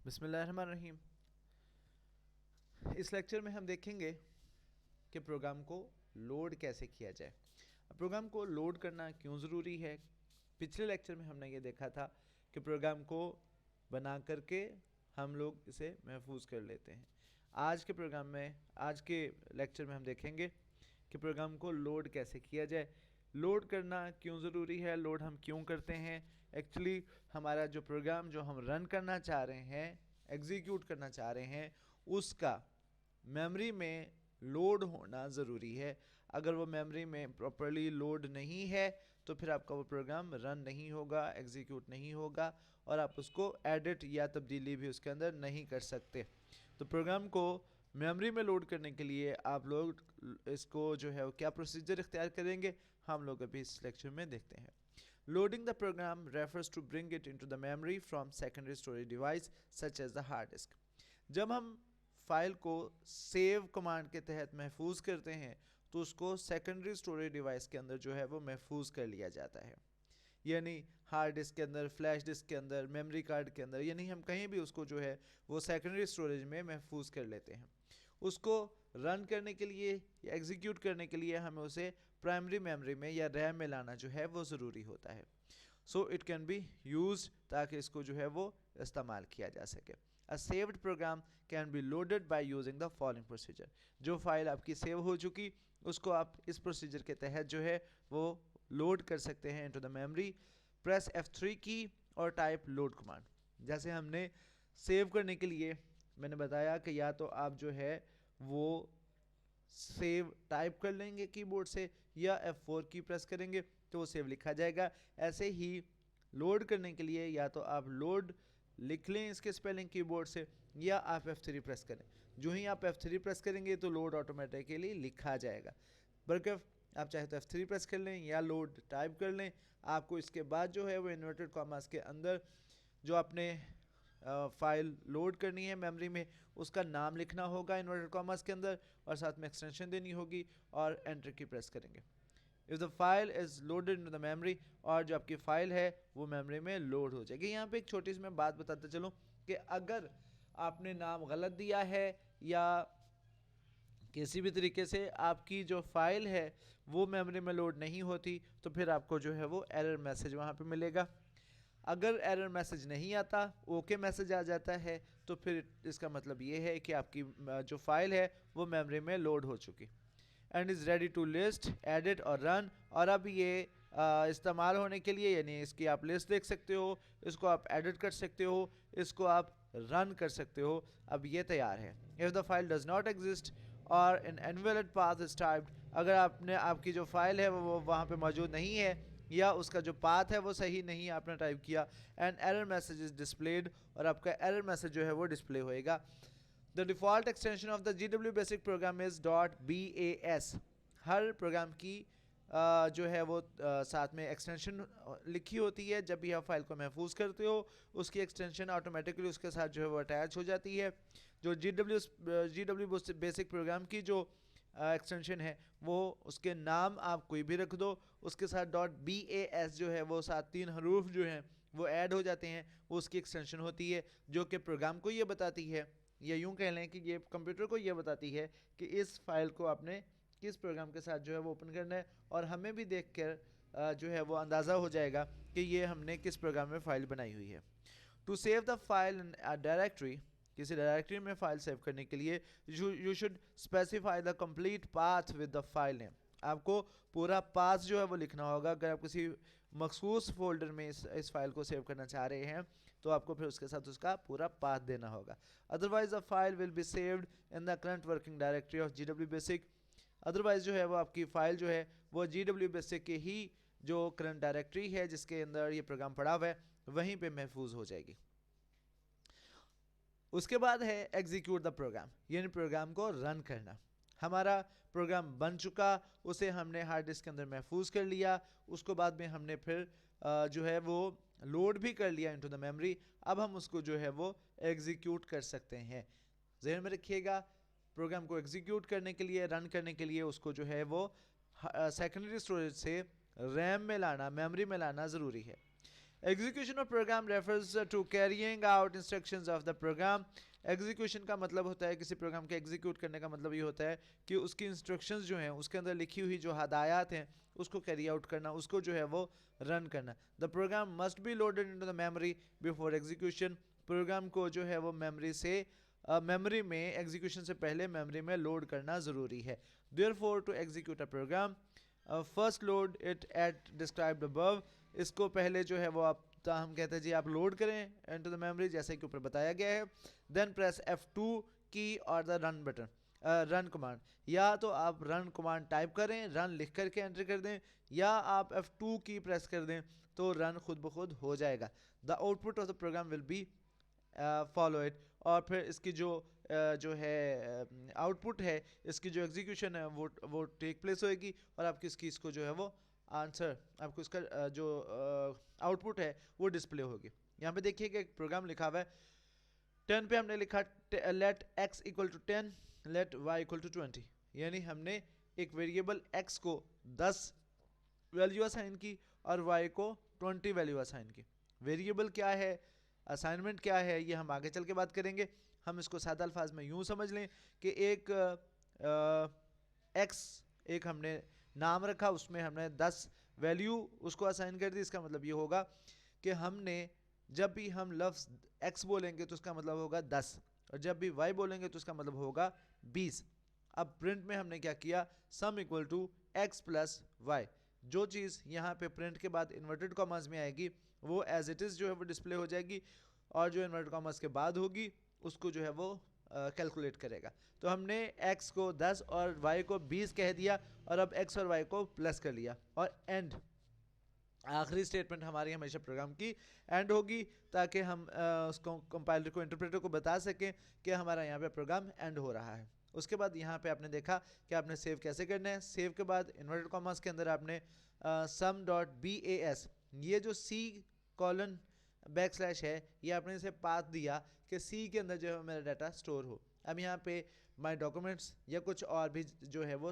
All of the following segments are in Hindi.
बिस्मिल्लाहिर्रहमानिर्रहीम। इस लेक्चर में हम देखेंगे कि प्रोग्राम को लोड कैसे किया जाए। प्रोग्राम को लोड करना क्यों ज़रूरी है। पिछले लेक्चर में हमने ये देखा था कि प्रोग्राम को बना करके हम लोग इसे महफूज कर लेते हैं। आज के लेक्चर में हम देखेंगे कि प्रोग्राम को लोड कैसे किया जाए, लोड करना क्यों ज़रूरी है, लोड हम क्यों करते हैं। एक्चुअली हमारा जो प्रोग्राम जो हम रन करना चाह रहे हैं, एग्जीक्यूट करना चाह रहे हैं, उसका मेमोरी में लोड होना ज़रूरी है। अगर वो मेमोरी में प्रॉपरली लोड नहीं है तो फिर आपका वो प्रोग्राम रन नहीं होगा, एग्जीक्यूट नहीं होगा और आप उसको एडिट या तब्दीली भी उसके अंदर नहीं कर सकते। तो प्रोग्राम को मेमोरी में लोड करने के लिए आप लोग इसको जो है वो क्या प्रोसीजर इख्तियार करेंगे, हम लोग अभी इस लेक्चर में देखते हैं। Loading the program refers to bring it into the memory from secondary storage device such as the hard disk। जब हम फाइल को सेव कमांड के तहत महफूज करते हैं तो उसको सेकेंडरी स्टोरेज डिवाइस के अंदर जो है वो महफूज कर लिया जाता है, यानी हार्ड डिस्क के अंदर, फ्लैश डिस्क के अंदर, मेमोरी कार्ड के अंदर, यानी हम कहीं भी उसको जो है वो सेकेंडरी स्टोरेज में महफूज कर लेते हैं। उसको रन करने के लिए या एग्जीक्यूट करने के लिए हमें उसे प्राइमरी मेमोरी में या रैम में लाना जो है वो ज़रूरी होता है। So it can be use, ताकि इसको जो है वो इस्तेमाल किया जा सके। A saved program can be loaded by using the following procedure. जो फाइल आपकी सेव हो चुकी उसको आप इस प्रोसीजर के तहत जो है वो लोड कर सकते हैं into the memory. Press F3 की और टाइप लोड कमांड। जैसे हमने सेव करने के लिए मैंने बताया कि या तो आप जो है वो सेव टाइप कर लेंगे कीबोर्ड से या F4 की प्रेस करेंगे तो वो सेव लिखा जाएगा। ऐसे ही लोड करने के लिए या तो आप लोड लिख लें इसके स्पेलिंग कीबोर्ड से या आप F3 प्रेस करें। जो ही आप F3 प्रेस करेंगे तो लोड ऑटोमेटिकली लिखा जाएगा। बल्कि आप चाहे तो F3 प्रेस कर लें या लोड टाइप कर लें। आपको इसके बाद जो है वो इन्वर्टेड कॉमास के अंदर जो आपने फाइल लोड करनी है मेमोरी में उसका नाम लिखना होगा इन्वर्टेड कॉमास के अंदर और साथ में एक्सटेंशन देनी होगी और एंटर की प्रेस करेंगे। If the file is loaded into the memory, और जो आपकी फ़ाइल है वो मेमोरी में लोड हो जाएगी। यहाँ पे एक छोटी सी मैं बात बताता चलूँ कि अगर आपने नाम गलत दिया है या किसी भी तरीके से आपकी जो फाइल है वो मेमोरी में लोड नहीं होती तो फिर आपको जो है वो एरर मैसेज वहाँ पे मिलेगा। अगर एरर मैसेज नहीं आता, ओके मैसेज आ जाता है, तो फिर इसका मतलब ये है कि आपकी जो फाइल है वो मेमोरी में लोड हो चुकी and is ready to list, edit और रन। और अब ये इस्तेमाल होने के लिए, यानी इसकी आप लिस्ट देख सकते हो, इसको आप एडिट कर सकते हो, इसको आप रन कर सकते हो। अब ये तैयार है। If the file does not exist or an invalid path is typed, अगर आपकी जो फाइल है वो वहाँ पे मौजूद नहीं है या उसका जो पाथ है वो सही नहीं आपने टाइप किया, and error message is displayed, और आपका एरर मैसेज जो है वो डिस्प्ले होएगा। The default extension of the GW basic program is .bas। हर प्रोग्राम की जो है वो साथ में एक्सटेंशन लिखी होती है। जब भी आप फाइल को महफूज करते हो उसकी एक्सटेंशन ऑटोमेटिकली उसके साथ जो है वो अटैच हो जाती है। जो GW बेसिक प्रोग्राम की जो एक्सटेंशन है वो उसके नाम आप कोई भी रख दो, उसके साथ .bas जो है वो साथ 3 हरूफ जो हैं वो ऐड हो जाते हैं, वो उसकी एक्सटेंशन होती है जो कि प्रोग्राम को ये बताती है, या यूँ कह लें कि ये कंप्यूटर को ये बताती है कि इस फाइल को आपने किस प्रोग्राम के साथ जो है वो ओपन करना है, और हमें भी देख कर जो है वो अंदाज़ा हो जाएगा कि ये हमने किस प्रोग्राम में फ़ाइल बनाई हुई है। To save the file in directory, किसी डायरेक्टरी में फाइल सेव करने के लिए you should specify the complete path with the file name. आपको पूरा पाथ जो है वो लिखना होगा। अगर आप किसी मखसूस फोल्डर में इस फाइल को सेव करना चाह रहे हैं तो आपको फिर उसके साथ उसका पूरा पाथ देना होगा। Otherwise the file will be saved in the current working directory of GW basic. Otherwise जो है वो आपकी फ़ाइल जो है वो GW बेसिक के ही जो करंट डायरेक्टरी है जिसके अंदर ये प्रोग्राम पड़ा हुआ है वहीं पे महफूज हो जाएगी। उसके बाद है एग्जीक्यूट द प्रोग्राम, यानी प्रोग्राम को रन करना। हमारा प्रोग्राम बन चुका, उसे हमने हार्ड डिस्क के अंदर महफूज कर लिया, उसको बाद में हमने फिर जो है वो लोड भी कर लिया इनटू द मेमोरी। अब हम उसको जो है वो एग्जीक्यूट कर सकते हैं। ज़हन में रखिएगा, प्रोग्राम को एग्जीक्यूट करने के लिए, रन करने के लिए उसको जो है वो सेकेंडरी स्टोरेज से रैम में लाना, मेमोरी में लाना ज़रूरी है। Execution of program refers to carrying out instructions of the program. Execution का मतलब होता है, किसी प्रोग्राम के एग्जीक्यूट करने का मतलब ये होता है कि उसकी इंस्ट्रक्शंस जो हैं उसके अंदर लिखी हुई जो हदायत हैं उसको कैरी आउट करना, उसको जो है वो रन करना। The program must be loaded into the memory before execution. Program को जो है वो मेमोरी से मेमोरी में एग्जीक्यूशन से पहले मेमोरी में लोड करना ज़रूरी है। Therefore to execute a program first load it at described above. इसको पहले जो है वो आप हम कहते हैं जी आप लोड करें इनटू द मेमोरी जैसे कि ऊपर बताया गया है। देन प्रेस F2 की और the run button, run command, या तो आप रन कमांड टाइप करें, रन लिख करके एंटर कर दें, या आप F2 की प्रेस कर दें तो रन खुद ब खुद हो जाएगा। The output of the program will be follow it. और फिर इसकी जो है आउटपुट है, इसकी जो एग्जीक्यूशन है वो टेक प्लेस होएगी और आपकी इसको जो है वो आंसर, आपको इसका जो आउटपुट है वो डिस्प्ले होगी। यहाँ पे देखिएगा एक प्रोग्राम लिखा हुआ है 10 पे हमने लिखा let x equal to 10 let y equal to 20, यानी हमने एक वेरिएबल x को 10 वैल्यू असाइन की और y को 20 वैल्यू असाइन की। वेरिएबल क्या है, असाइनमेंट क्या है, ये हम आगे चल के बात करेंगे। हम इसको सादा अल्फाज में यूँ समझ लें कि एक x एक हमने नाम रखा, उसमें हमने 10 वैल्यू उसको असाइन कर दी। इसका मतलब ये होगा कि हमने जब भी हम लफ्ज़ x बोलेंगे तो उसका मतलब होगा 10 और जब भी y बोलेंगे तो उसका मतलब होगा 20। अब प्रिंट में हमने क्या किया, sum equal to x plus y। जो चीज़ यहाँ पे प्रिंट के बाद इन्वर्टेड कॉमास में आएगी वो एज इट इज़ जो है वो डिस्प्ले हो जाएगी, और जो इन्वर्टेड कॉमास के बाद होगी उसको जो है वो कैलकुलेट करेगा। तो हमने x को 10 और y को 20 कह दिया और अब x और y को प्लस कर लिया, और एंड आखिरी स्टेटमेंट हमारी हमेशा प्रोग्राम की एंड होगी ताकि हम उसको कंपाइलर को, इंटरप्रेटर को बता सकें कि हमारा यहाँ पे प्रोग्राम एंड हो रहा है। उसके बाद यहाँ पे आपने देखा कि आपने सेव कैसे करना है। सेव के बाद इन्वर्टेड कॉमास के अंदर आपने sum.bas, ये जो c कॉलन बैकस्लैश है ये आपने इसे पाथ दिया कि C के अंदर जो है मेरा डाटा स्टोर हो। अब यहाँ पे माय डॉक्यूमेंट्स या कुछ और भी जो है वो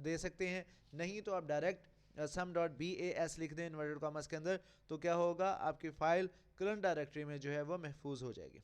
दे सकते हैं, नहीं तो आप डायरेक्ट sum.bas लिख दें इन्वर्टेड कॉमास के अंदर, तो क्या होगा, आपकी फ़ाइल करंट डायरेक्टरी में जो है वो महफूज हो जाएगी।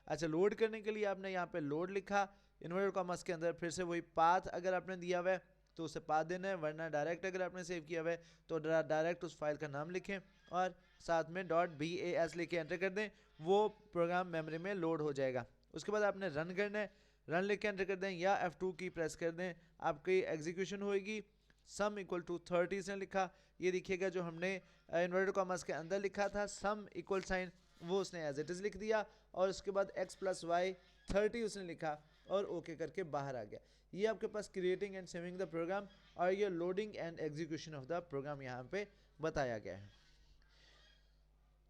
अच्छा, लोड करने के लिए आपने यहाँ पे लोड लिखा इन्वर्टेड कॉमास के अंदर, फिर से वही पाथ अगर आपने दिया हुआ है तो उसे पाथ देना है, वरना डायरेक्ट अगर आपने सेव किया हुआ है तो डायरेक्ट उस फाइल का नाम लिखें और साथ में .bas लिख के एंटर कर दें, वो प्रोग्राम मेमोरी में लोड हो जाएगा। उसके बाद आपने रन करना है, रन लिख के एंटर कर दें या F2 की प्रेस कर दें, आपकी एग्जीक्यूशन होएगी। सम इक्वल टू 30 से लिखा, ये देखिएगा जो हमने इन्वर्टेड कॉमास के अंदर लिखा था सम इक्वल साइन वो उसने एज इट इज़ लिख दिया, और उसके बाद x प्लस वाई 30 उसने लिखा और ओके करके बाहर आ गया। ये आपके पास creating and saving the program और ये loading and execution of the program यहाँ पे बताया गया है।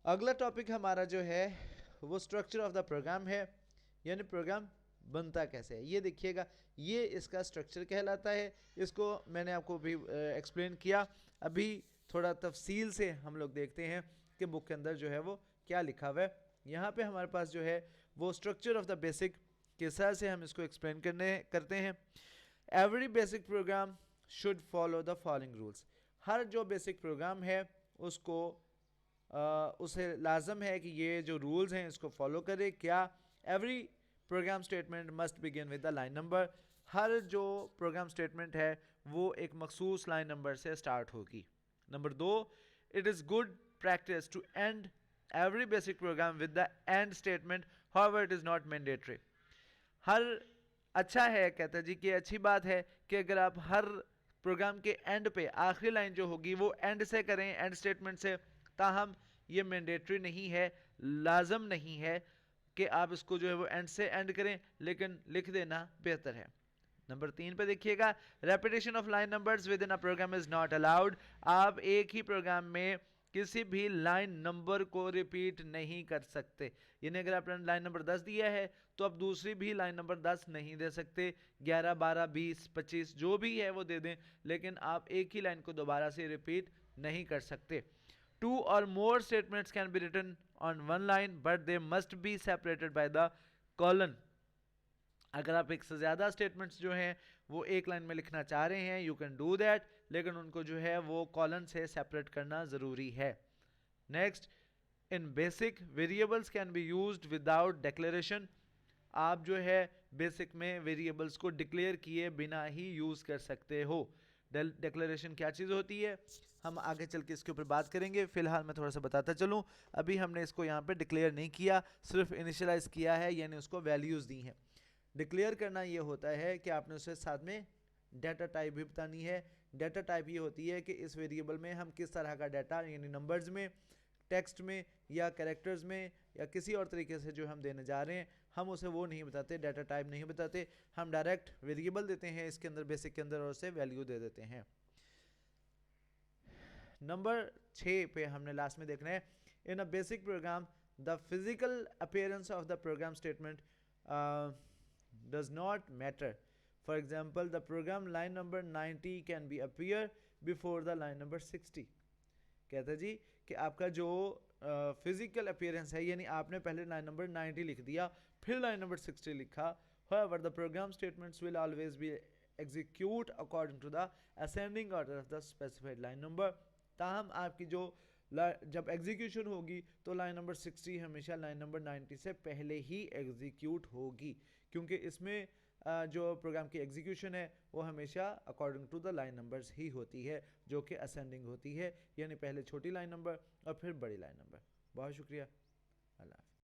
अगला टॉपिक हमारा जो है वो स्ट्रक्चर ऑफ द प्रोग्राम है, यानी प्रोग्राम बनता कैसे है। ये देखिएगा, ये इसका स्ट्रक्चर कहलाता है। इसको मैंने आपको भी एक्सप्लेन किया। अभी थोड़ा तफसील से हम लोग देखते हैं कि बुक के अंदर जो है वो क्या लिखा हुआ है। यहाँ पे हमारे पास जो है वो स्ट्रक्चर ऑफ द बेसिक के साथ से हम इसको एक्सप्लेन करते हैं। Every basic program should follow the following rules. हर जो बेसिक प्रोग्राम है उसको उसे लाजम है कि ये जो रूल्स हैं इसको फॉलो करे। क्या, every program statement must begin with the line number. हर जो प्रोग्राम स्टेटमेंट है वो एक मखसूस लाइन नंबर से स्टार्ट होगी। Number 2, it is good practice to end every basic program with the end statement, however it is not mandatory. हर अच्छा है, कहता जी कि अच्छी बात है कि अगर आप हर प्रोग्राम के एंड पे आखिरी लाइन जो होगी वो एंड से करें, एंड स्टेटमेंट से, ताहम ये मैंडेटरी नहीं है, लाजम नहीं है कि आप इसको जो है वो एंड से एंड करें, लेकिन लिख देना बेहतर है। नंबर 3 पे देखिएगा, repetition of line numbers within a program is not allowed. आप एक ही प्रोग्राम में किसी भी लाइन नंबर को रिपीट नहीं कर सकते। यानी अगर आपने लाइन नंबर 10 दिया है तो आप दूसरी भी लाइन नंबर 10 नहीं दे सकते। 11, 12, 20, 25 जो भी है वो दे दें, लेकिन आप एक ही लाइन को दोबारा से रिपीट नहीं कर सकते। 2 or more statements can be written on one line but they must be separated by the colon। अगर आप एक से ज़्यादा स्टेटमेंट्स जो हैं वो एक लाइन में लिखना चाह रहे हैं, यू कैन डू दैट, लेकिन उनको जो है वो कॉलन से सेपरेट करना ज़रूरी है। Next, in basic variables can be used without declaration. आप जो है बेसिक में वेरिएबल्स को डिक्लेयर किए बिना ही यूज कर सकते हो। डिक्लेरेशन क्या चीज होती है हम आगे चल के इसके ऊपर बात करेंगे, फिलहाल मैं थोड़ा सा बताता चलूं। अभी हमने इसको यहाँ पे डिक्लेयर नहीं किया, सिर्फ इनिशियलाइज किया है, यानी उसको वैल्यूज दी हैं। डिक्लेयर करना ये होता है कि आपने उसे साथ में डाटा टाइप भी बतानी है। डाटा टाइप ये होती है कि इस वेरिएबल में हम किस तरह का डाटा, यानी नंबर्स में, टेक्स्ट में या कैरेक्टर्स में या किसी और तरीके से जो हम देने जा रहे हैं, हम उसे वो नहीं बताते, डाटा टाइप नहीं बताते, हम डायरेक्ट वेरिएबल देते हैं इसके अंदर, बेसिक के अंदर, और उसे वैल्यू दे देते हैं। नंबर 6 पे हमने लास्ट में देखना है, in a basic program the physical appearance of the program statement does not matter. For example the program line number 90 can be appear before the line number 60। कहता है जी कि आपका जो फिजिकल अपीयरेंस है, यानी आपने पहले लाइन नंबर 90 लिख दिया, फिर लाइन नंबर 60 लिखा, however the program statements will always be execute according to the ascending order of the specified line number। ताहम आपकी जो जब एग्जीक्यूशन होगी तो लाइन नंबर 60 हमेशा लाइन नंबर 90 से पहले ही एग्जीक्यूट होगी, क्योंकि इसमें जो प्रोग्राम की एग्जीक्यूशन है वो हमेशा according to the line numbers ही होती है, जो कि असेंडिंग होती है, यानी पहले छोटी लाइन नंबर और फिर बड़ी लाइन नंबर। बहुत शुक्रिया, अल्लाह।